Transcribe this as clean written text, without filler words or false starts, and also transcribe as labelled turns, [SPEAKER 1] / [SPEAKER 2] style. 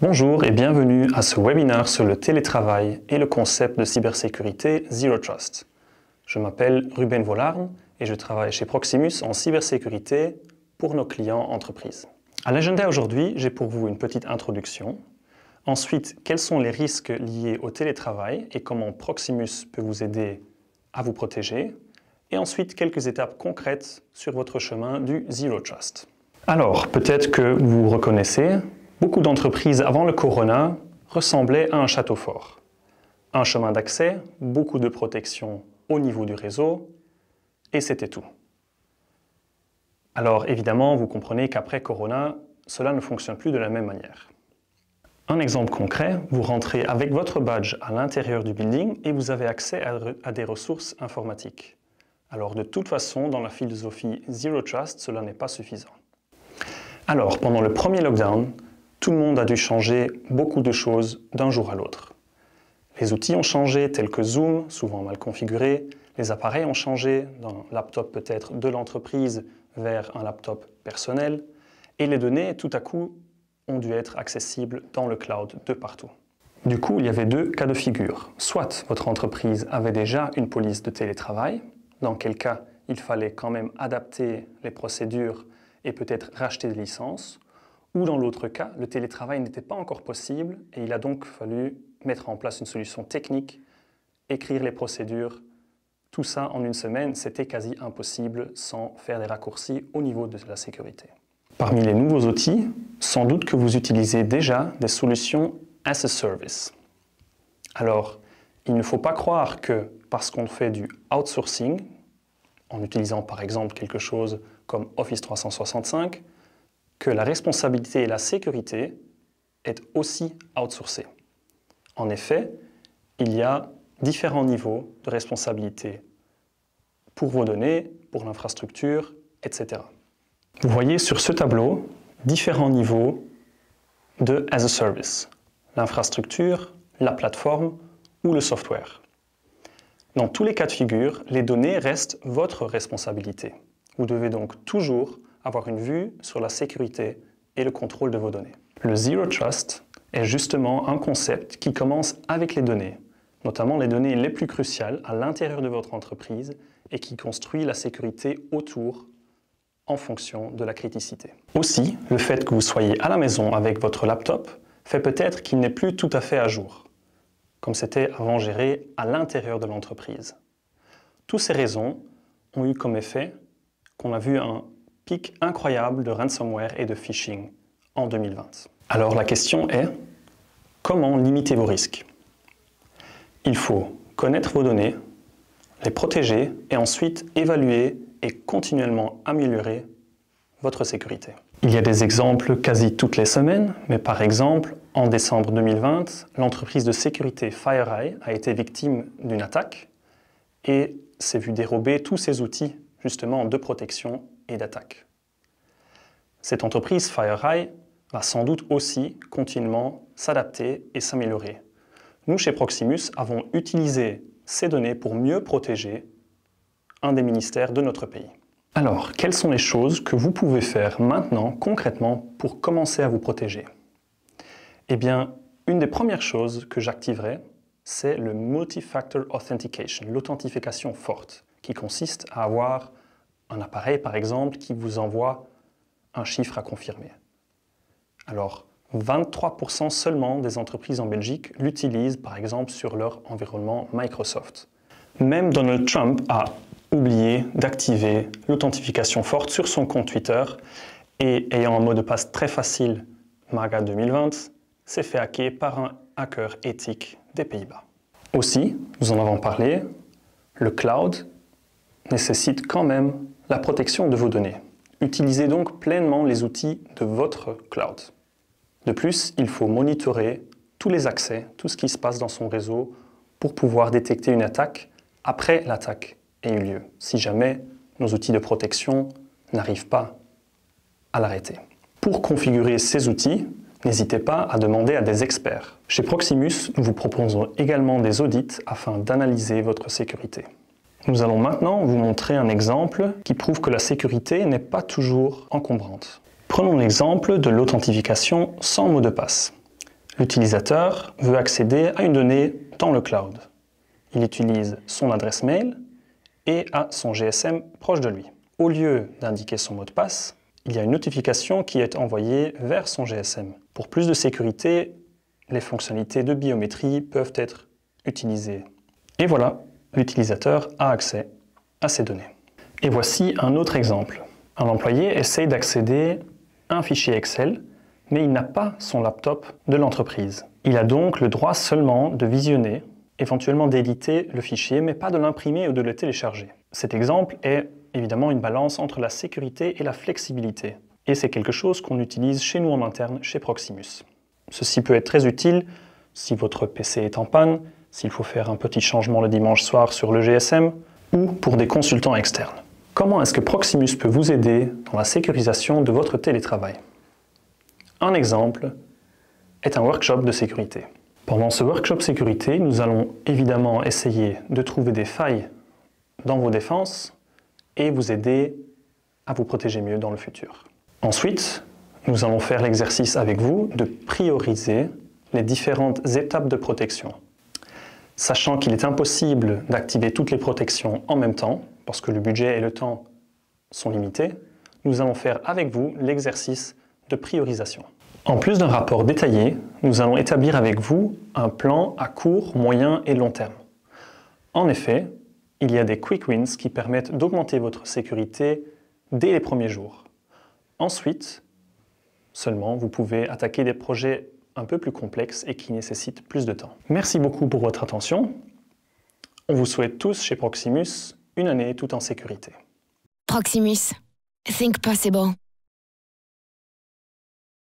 [SPEAKER 1] Bonjour et bienvenue à ce webinaire sur le télétravail et le concept de cybersécurité Zero Trust. Je m'appelle Ruben Volarne et je travaille chez Proximus en cybersécurité pour nos clients entreprises. À l'agenda aujourd'hui, j'ai pour vous une petite introduction. Ensuite, quels sont les risques liés au télétravail et comment Proximus peut vous aider à vous protéger. Et ensuite, quelques étapes concrètes sur votre chemin du Zero Trust. Alors, peut-être que vous vous reconnaissez, beaucoup d'entreprises avant le Corona ressemblaient à un château fort. Un chemin d'accès, beaucoup de protection au niveau du réseau, et c'était tout. Alors évidemment, vous comprenez qu'après Corona, cela ne fonctionne plus de la même manière. Un exemple concret, vous rentrez avec votre badge à l'intérieur du building et vous avez accès à des ressources informatiques. Alors de toute façon, dans la philosophie Zero Trust, cela n'est pas suffisant. Alors, pendant le premier lockdown, tout le monde a dû changer beaucoup de choses d'un jour à l'autre. Les outils ont changé, tels que Zoom, souvent mal configuré. Les appareils ont changé, d'un laptop peut-être de l'entreprise vers un laptop personnel. Et les données, tout à coup, ont dû être accessibles dans le cloud de partout. Du coup, il y avait deux cas de figure. Soit votre entreprise avait déjà une police de télétravail, dans quel cas il fallait quand même adapter les procédures et peut-être racheter des licences, ou dans l'autre cas, le télétravail n'était pas encore possible et il a donc fallu mettre en place une solution technique, écrire les procédures. Tout ça en une semaine, c'était quasi impossible sans faire des raccourcis au niveau de la sécurité. Parmi les nouveaux outils, sans doute que vous utilisez déjà des solutions as a service. Alors, il ne faut pas croire que parce qu'on fait du outsourcing, en utilisant par exemple quelque chose comme Office 365, que la responsabilité et la sécurité est aussi outsourcée. En effet, il y a différents niveaux de responsabilité pour vos données, pour l'infrastructure, etc. Vous voyez sur ce tableau différents niveaux de as a service, l'infrastructure, la plateforme ou le software. Dans tous les cas de figure, les données restent votre responsabilité. Vous devez donc toujours avoir une vue sur la sécurité et le contrôle de vos données. Le Zero Trust est justement un concept qui commence avec les données, notamment les données les plus cruciales à l'intérieur de votre entreprise et qui construit la sécurité autour en fonction de la criticité. Aussi, le fait que vous soyez à la maison avec votre laptop fait peut-être qu'il n'est plus tout à fait à jour, comme c'était avant géré à l'intérieur de l'entreprise. Toutes ces raisons ont eu comme effet qu'on a vu un pic incroyable de ransomware et de phishing en 2020. Alors la question est, comment limiter vos risques? Il faut connaître vos données, les protéger et ensuite évaluer et continuellement améliorer votre sécurité. Il y a des exemples quasi toutes les semaines, mais par exemple, en décembre 2020, l'entreprise de sécurité FireEye a été victime d'une attaque et s'est vu dérober tous ses outils justement de protection et d'attaque. Cette entreprise FireEye va sans doute aussi continuellement s'adapter et s'améliorer. Nous, chez Proximus, avons utilisé ces données pour mieux protéger un des ministères de notre pays. Alors, quelles sont les choses que vous pouvez faire maintenant, concrètement, pour commencer à vous protéger? Eh bien, une des premières choses que j'activerai, c'est le Multi-Factor Authentication, l'authentification forte, qui consiste à avoir un appareil, par exemple, qui vous envoie un chiffre à confirmer. Alors, 23% seulement des entreprises en Belgique l'utilisent, par exemple, sur leur environnement Microsoft. Même Donald Trump a oublié d'activer l'authentification forte sur son compte Twitter et, ayant un mot de passe très facile, MAGA 2020, s'est fait hacker par un hacker éthique des Pays-Bas. Aussi, nous en avons parlé, le cloud nécessite quand même la protection de vos données. Utilisez donc pleinement les outils de votre cloud. De plus, il faut monitorer tous les accès, tout ce qui se passe dans son réseau pour pouvoir détecter une attaque après l'attaque ait eu lieu, si jamais nos outils de protection n'arrivent pas à l'arrêter. Pour configurer ces outils, n'hésitez pas à demander à des experts. Chez Proximus, nous vous proposons également des audits afin d'analyser votre sécurité. Nous allons maintenant vous montrer un exemple qui prouve que la sécurité n'est pas toujours encombrante. Prenons l'exemple de l'authentification sans mot de passe. L'utilisateur veut accéder à une donnée dans le cloud. Il utilise son adresse mail et a son GSM proche de lui. Au lieu d'indiquer son mot de passe, il y a une notification qui est envoyée vers son GSM. Pour plus de sécurité, les fonctionnalités de biométrie peuvent être utilisées. Et voilà, l'utilisateur a accès à ces données. Et voici un autre exemple. Un employé essaye d'accéder à un fichier Excel, mais il n'a pas son laptop de l'entreprise. Il a donc le droit seulement de visionner, éventuellement d'éditer le fichier, mais pas de l'imprimer ou de le télécharger. Cet exemple est évidemment une balance entre la sécurité et la flexibilité. Et c'est quelque chose qu'on utilise chez nous en interne, chez Proximus. Ceci peut être très utile si votre PC est en panne, s'il faut faire un petit changement le dimanche soir sur le GSM, ou pour des consultants externes. Comment est-ce que Proximus peut vous aider dans la sécurisation de votre télétravail? Un exemple est un workshop de sécurité. Pendant ce workshop sécurité, nous allons évidemment essayer de trouver des failles dans vos défenses et vous aider à vous protéger mieux dans le futur. Ensuite, nous allons faire l'exercice avec vous de prioriser les différentes étapes de protection. Sachant qu'il est impossible d'activer toutes les protections en même temps, parce que le budget et le temps sont limités, nous allons faire avec vous l'exercice de priorisation. En plus d'un rapport détaillé, nous allons établir avec vous un plan à court, moyen et long terme. En effet, il y a des quick wins qui permettent d'augmenter votre sécurité dès les premiers jours. Ensuite, seulement, vous pouvez attaquer des projets un peu plus complexes et qui nécessitent plus de temps. Merci beaucoup pour votre attention. On vous souhaite tous chez Proximus une année tout en sécurité.
[SPEAKER 2] Proximus. Think possible.